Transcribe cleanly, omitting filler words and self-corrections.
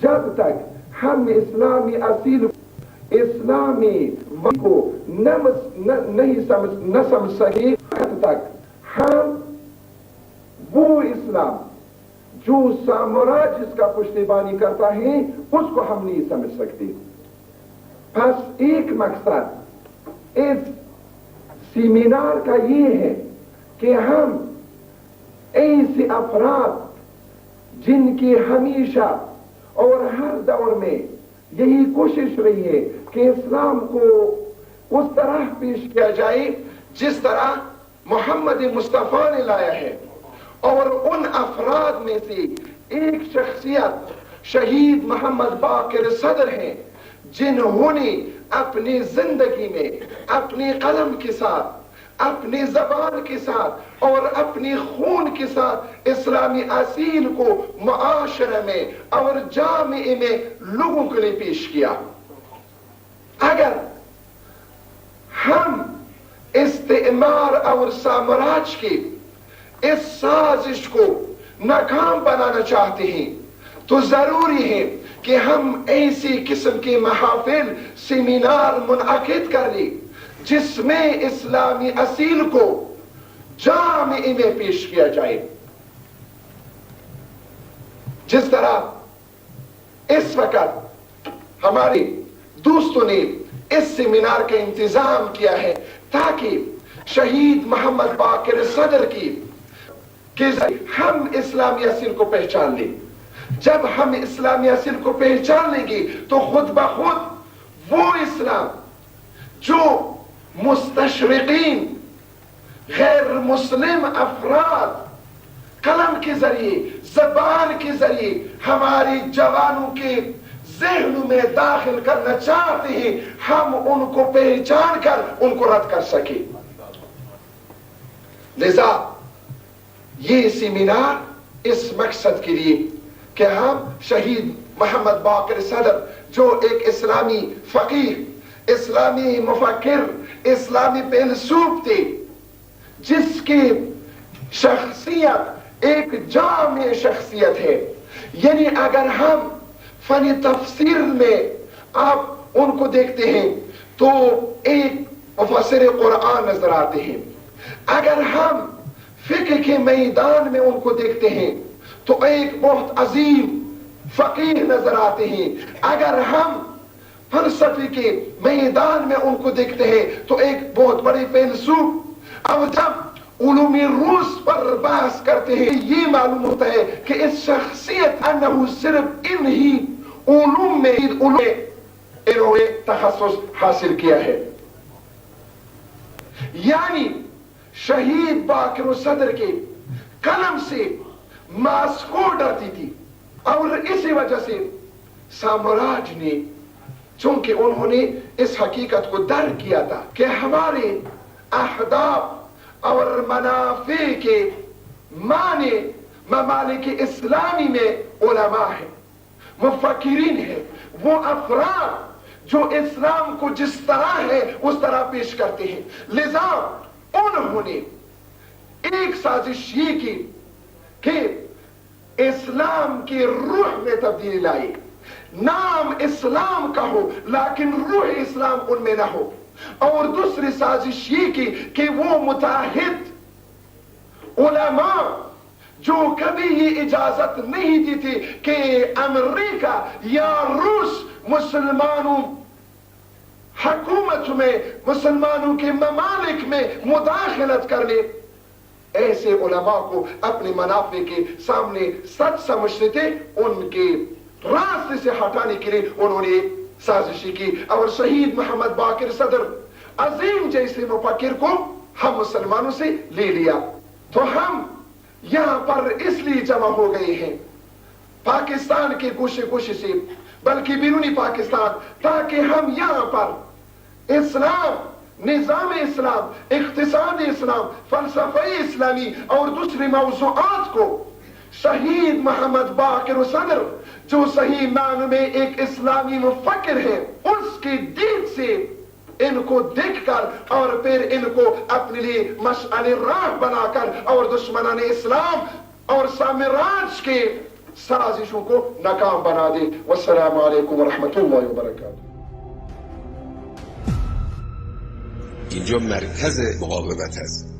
جب تک ہم اسلامی اصیل اسلامی کو نہ سمجھ سکے تب تک ہم وہ اسلام جو سامراج جس کا پشتیبانی کرتا ہے اس کو ہم نہیں سمجھ سکتے. بس ایک مقصد اس سیمینار کا یہ ہے کہ ہم ایسے افراد جن کی ہمیشہ اور ہر دور میں یہی کوشش رہی ہے کہ اسلام کو اس طرح پیش کیا جائے جس طرح محمد مصطفیٰ نے لایا ہے، اور ان افراد میں سے ایک شخصیت شہید محمد باقر-us-Sadr ہیں جنہوں نے اپنی زندگی میں اپنی قلم کے ساتھ، اپنی زبان کے ساتھ اور اپنی خون کے ساتھ اسلامی اصیل کو معاشرے میں اور جامعے میں لوگوں کے لیے پیش کیا. اگر ہم استعمار اور سامراج کی اس سازش کو ناکام بنانا چاہتے ہیں تو ضروری ہے کہ ہم ایسی قسم کے محافل سیمینار منعقد کر لیں جس میں اسلامی اصیل کو جامعے میں پیش کیا جائے. جس طرح اس وقت ہمارے دوستوں نے اس سیمینار کا انتظام کیا ہے تاکہ شہید محمد باقر-us-Sadr کی ہم اسلامی اصیل کو پہچان لیں. جب ہم اسلامی اصیل کو پہچان لیں گے تو خود بخود وہ اسلام جو مستشرقین غیر مسلم افراد قلم کے ذریعے، زبان کے ذریعے ہماری جوانوں کے ذہنوں میں داخل کرنا چاہتے ہیں، ہم ان کو پہچان کر ان کو رد کر سکیں. لذا یہ سیمینار اس مقصد کے لیے کہ ہم شہید محمد باقر-us-Sadr جو ایک اسلامی فقیہ، اسلامی مفکر، اسلامی فیلسوف تھے، جس کی شخصیت ایک جامع شخصیت ہے. یعنی اگر ہم فن تفسیر میں آپ ان کو دیکھتے ہیں تو ایک مفسر قرآن نظر آتے ہیں. اگر ہم فقہ کے میدان میں ان کو دیکھتے ہیں تو ایک بہت عظیم فقیہ نظر آتے ہیں. اگر ہم فلسفے کے میدان میں ان کو دیکھتے ہیں تو ایک بہت بڑے فیلسوف. اب جب علوم روس پر بحث کرتے ہیں یہ معلوم ہوتا ہے کہ اس شخصیت انہو صرف انہی علوم میں انہوں نے تخصص حاصل کیا ہے. یعنی شہید باقر-us-Sadr کے قلم سے ماسکو ڈرتی تھی، اور اسی وجہ سے سامراج نے، چونکہ انہوں نے اس حقیقت کو درک کیا تھا کہ ہمارے اہداف اور منافع کے معنی ممالک اسلامی میں علماء ہیں، مفکرین ہیں، وہ افراد جو اسلام کو جس طرح ہے اس طرح پیش کرتے ہیں. لذا انہوں نے ایک سازش یہ کی کہ اسلام کی روح میں تبدیلی لائی. نام اسلام کا ہو لیکن روح اسلام ان میں نہ ہو. اور دوسری سازش یہ کی کہ وہ متحد علماء جو کبھی یہ اجازت نہیں دی تھی کہ امریکہ یا روس مسلمانوں حکومت میں، مسلمانوں کے ممالک میں مداخلت کر لے، ایسے علماء کو اپنے منافع کے سامنے سچ سمجھتے تھے، ان کے راستے سے ہٹانے کے لیے انہوں نے سازشی کی. اور شہید محمد باقر-us-Sadr عظیم جیسے مفکر کو ہم مسلمانوں سے لے لیا. تو ہم یہاں پر اس لیے جمع ہو گئے ہیں پاکستان کے گوشے گوشے سے، بلکہ بیرونی پاکستان، تاکہ ہم یہاں پر اسلام، نظام اسلام، اقتصاد اسلام، فلسفہ اسلامی اور دوسرے موضوعات کو شہید محمد باقر-us-Sadr جو صحیح معنی میں ایک اسلامی مفکر ہے اس کی دید سے ان کو دیکھ کر اور پھر ان کو اپنے لیے مشعل راہ بنا کر اور دشمنان اسلام اور سامراج کے سازشوں کو ناکام بنا دے. والسلام علیکم ورحمۃ اللہ وبرکاتہ. اینجا مرکز مقاومت است.